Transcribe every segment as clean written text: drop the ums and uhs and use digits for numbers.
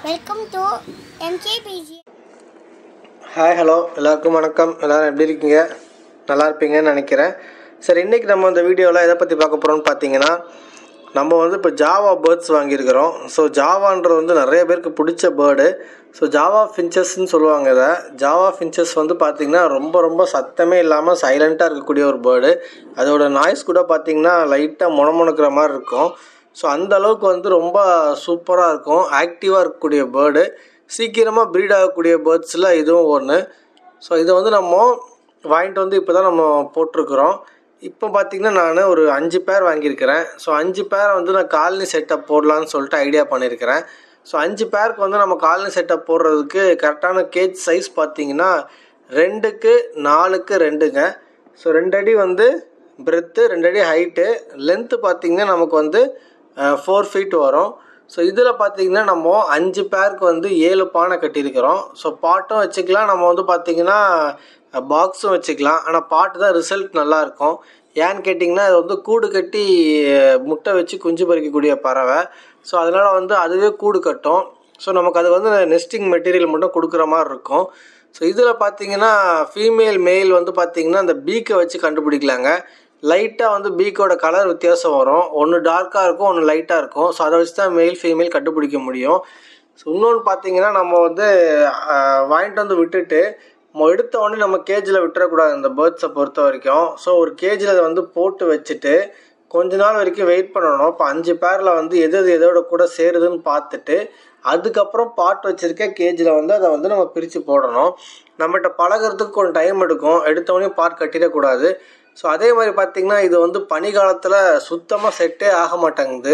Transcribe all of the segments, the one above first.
Welcome to MKPG. Hi hello எல்லாருக்கும் வணக்கம். எல்லோரும் எப்படி இருக்கீங்க? நல்லா இருப்பீங்கன்னு நினைக்கிறேன். சரி, இன்றைக்கி நம்ம இந்த வீடியோவில் எதை பற்றி பார்க்க போகிறோம்னு பார்த்தீங்கன்னா, நம்ம இப்போ ஜாவா பேர்ட்ஸ் வாங்கியிருக்கிறோம். ஸோ ஜாவான்றது நிறைய பேருக்கு பிடிச்ச பேர்டு. ஸோ ஜாவா ஃபின்ச்சஸ்ன்னு சொல்லுவாங்க. இதை ஜாவா ஃபின்ச்சஸ் பார்த்திங்கன்னா ரொம்ப சத்தமே இல்லாமல் சைலண்ட்டாக இருக்கக்கூடிய ஒரு பேர்டு. அதோட நாய்ஸ் கூட பார்த்திங்கன்னா லைட்டாக முணுமுணுக்கிற மாதிரி இருக்கும். ஸோ அந்த அளவுக்கு ரொம்ப சூப்பராக இருக்கும். ஆக்டிவாக இருக்கக்கூடிய பேர்டு, சீக்கிரமாக ப்ரீட் ஆகக்கூடிய பேர்ட்ஸில் இதுவும் ஒன்று. ஸோ இதை நம்ம வாங்கிட்டு இப்போ தான் நம்ம போட்டிருக்கிறோம். இப்போ பார்த்திங்கன்னா நான் ஒரு 5 பேர் வாங்கியிருக்கிறேன். ஸோ 5 பேரை நான் காலனி செட்டப் போடலான்னு சொல்லிட்டு ஐடியா பண்ணியிருக்கிறேன். ஸோ 5 பேருக்கு நம்ம காலனி செட்டப் போடுறதுக்கு கரெக்டான கேஜ் சைஸ் பார்த்திங்கன்னா 2க்கு 4க்கு 2ங்க. ஸோ 2 அடி பிரெத்து, 2 அடி ஹைட்டு, லென்த்து பார்த்திங்கன்னா நமக்கு 4 ஃபீட் வரும். ஸோ இதில் பார்த்திங்கன்னா நம்ம 5 பேருக்கு 7 பானை கட்டியிருக்கிறோம். ஸோ பாட்டும் வச்சுக்கலாம், நம்ம பார்த்திங்கன்னா பாக்ஸும் வச்சுக்கலாம். ஆனால் பாட்டு தான் ரிசல்ட் நல்லாயிருக்கும். ஏன்னு கேட்டிங்கன்னா அது கூடு கட்டி முட்டை வச்சு குஞ்சு பறிக்கக்கூடிய பறவை. ஸோ அதனால் அதுவே கூடு கட்டும். ஸோ நமக்கு அது நெஸ்டிங் மெட்டீரியல் மட்டும் கொடுக்குற மாதிரி இருக்கும். ஸோ இதில் பார்த்திங்கன்னா ஃபீமேல் மேல் பார்த்திங்கன்னா அந்த பீக்கை வச்சு கண்டுபிடிக்கலாங்க. லைட்டாக பீக்கோட கலர் வித்தியாசம் வரும். ஒன்று டார்க்காக இருக்கும், ஒன்று லைட்டாக இருக்கும். ஸோ அதை வச்சு தான் மேல் ஃபீமேல் கண்டுபிடிக்க முடியும். ஸோ இன்னொன்று பார்த்திங்கன்னா நம்ம வாங்கிட்டு விட்டுட்டு எடுத்த உடனே நம்ம கேஜில் விட்டுறக்கூடாது இந்த பேர்ட்ஸை பொறுத்த வரைக்கும். ஸோ ஒரு கேஜில் போட்டு வச்சுட்டு கொஞ்ச நாள் வரைக்கும் வெயிட் பண்ணணும். இப்போ 5 பேரில் எது எதோட கூட சேருதுன்னு பார்த்துட்டு அதுக்கப்புறம் பாட் வச்சுருக்க கேஜில் அதை நம்ம பிரித்து போடணும். நம்மகிட்ட பழகிறதுக்கு கொஞ்சம் டைம் எடுக்கும். எடுத்தவொடனே பாட் கட்டிடக்கூடாது. ஸோ அதே மாதிரி பார்த்திங்கன்னா இது பனி காலத்தில் சுத்தமாக செட்டே ஆக மாட்டேங்குது.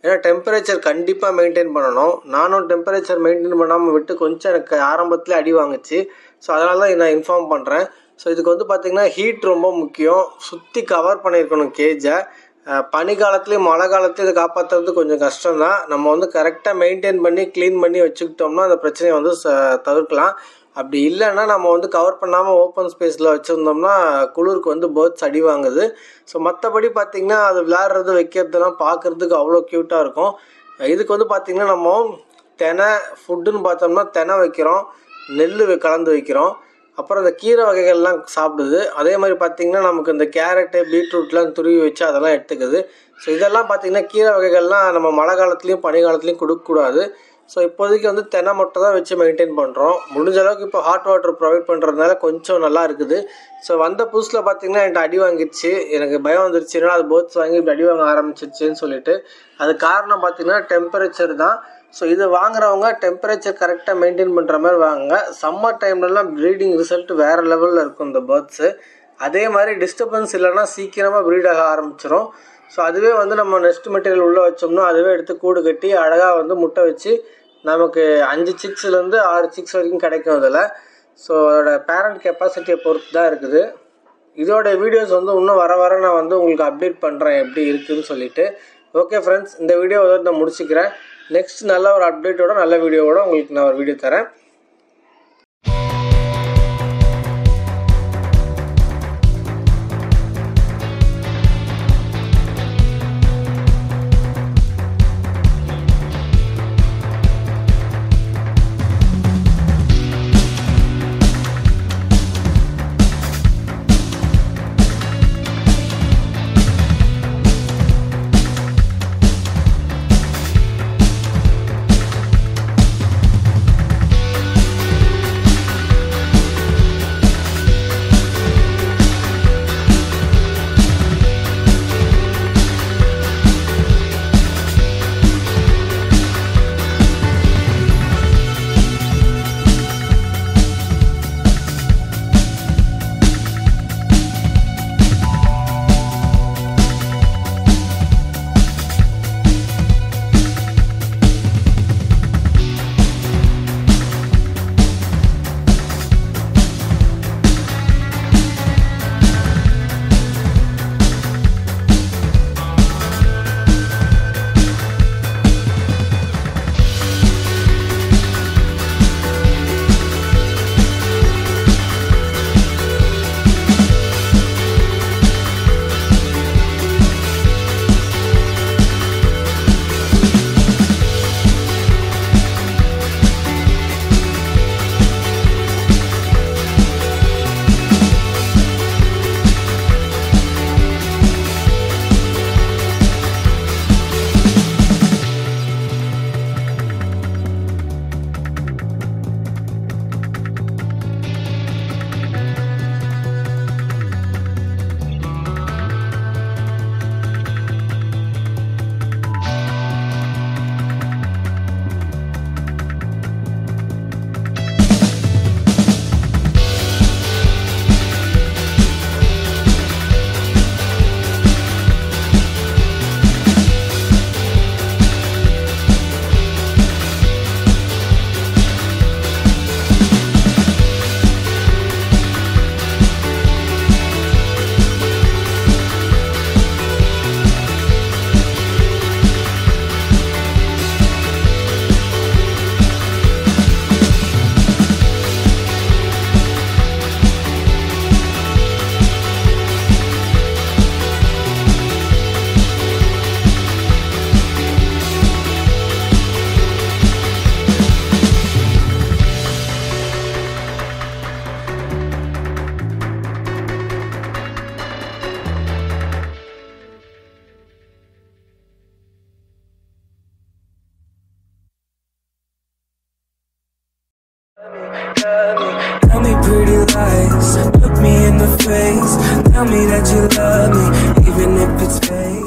ஏன்னா டெம்பரேச்சர் கண்டிப்பாக மெயின்டைன் பண்ணணும். நானும் டெம்பரேச்சர் மெயின்டைன் பண்ணாமல் விட்டு கொஞ்சம் எனக்கு ஆரம்பத்தில் அடி வாங்குச்சு. ஸோ அதனால தான் நான் இன்ஃபார்ம் பண்ணுறேன். ஸோ இதுக்கு பார்த்திங்கன்னா ஹீட் ரொம்ப முக்கியம். சுற்றி கவர் பண்ணியிருக்கணும் கேஜை. பனி காலத்துலேயும் மழை காலத்துலேயும் இதை காப்பாற்றுறது கொஞ்சம் கஷ்டம்தான். நம்ம கரெக்டாக மெயின்டைன் பண்ணி க்ளீன் பண்ணி வச்சுக்கிட்டோம்னா அந்த பிரச்சனையை தவிர்க்கலாம். அப்படி இல்லைன்னா நம்ம கவர் பண்ணாமல் ஓப்பன் ஸ்பேஸில் வச்சுருந்தோம்னா குளிருக்கு பேர்ட்ஸ் அடி வாங்குது. ஸோ மற்றபடி பார்த்திங்கன்னா அது விளையாடுறது வைக்கிறதுலாம் பார்க்குறதுக்கு அவ்வளோ க்யூட்டாக இருக்கும். இதுக்கு பார்த்திங்கன்னா நம்ம தெனை ஃபுட்டுன்னு பார்த்தோம்னா தெனை வைக்கிறோம், நெல் கலந்து வைக்கிறோம். அப்புறம் இந்த கீரை வகைகள்லாம் சாப்பிடுது. அதே மாதிரி பார்த்திங்கன்னா நமக்கு இந்த கேரட்டு பீட்ரூட்லாம் துருவி வச்சு அதெல்லாம் எடுத்துக்குது. ஸோ இதெல்லாம் பார்த்திங்கன்னா கீரை வகைகள்லாம் நம்ம மழை காலத்துலேயும் பனி காலத்துலேயும் கொடுக்கக்கூடாது. ஸோ இப்போதைக்கு தென்னை மட்டை தான் வச்சு மெயின்டைன் பண்ணுறோம். முடிஞ்ச அளவுக்கு இப்போ ஹாட் வாட்டர் ப்ரொவைட் பண்ணுறதுனால கொஞ்சம் நல்லா இருக்குது. ஸோ வந்த புதுசில் பார்த்திங்கன்னா என்கிட்ட அடி வாங்கிடுச்சு. எனக்கு பயம் வந்துருச்சு, ஏன்னா அது பேர்ட்ஸ் வாங்கி இப்படி அடி வாங்க ஆரம்பிச்சிருச்சுன்னு சொல்லிட்டு. அது காரணம் பார்த்திங்கன்னா டெம்பரேச்சர் தான். ஸோ இது வாங்குறவங்க டெம்பரேச்சர் கரெக்டாக மெயின்டைன் பண்ணுற மாதிரி வாங்குங்க. சம்மர் டைம்லலாம் ப்ரீடிங் ரிசல்ட் வேறு லெவலில் இருக்கும் இந்த பேர்ட்ஸு. அதே மாதிரி டிஸ்டர்பன்ஸ் இல்லைன்னா சீக்கிரமாக ப்ரீட் ஆக ஆரம்பிச்சிடும். ஸோ அதுவே நம்ம நெஸ்ட் மெட்டீரியல் உள்ளே வச்சோம்னா அதுவே எடுத்து கூடு கட்டி அழகாக முட்டை வச்சு நமக்கு 5 சிக்ஸ்லேருந்து 6 சிக்ஸ் வரைக்கும் கிடைக்கும் அதில். ஸோ அதோட பேரண்ட் கெப்பாசிட்டியை பொறுத்து தான் இருக்குது. இதோட வீடியோஸ் இன்னும் வர நான் உங்களுக்கு அப்டேட் பண்ணுறேன் எப்படி இருக்குதுன்னு சொல்லிட்டு. ஓகே ஃப்ரெண்ட்ஸ், இந்த வீடியோ நான் முடிச்சுக்கிறேன். நெக்ஸ்ட் நல்ல ஒரு அப்டேட்டோட நல்ல வீடியோவோட உங்களுக்கு நான் ஒரு வீடியோ தரேன். Tell me pretty lies, look me in the face. Tell me that you love me, even if it's fake.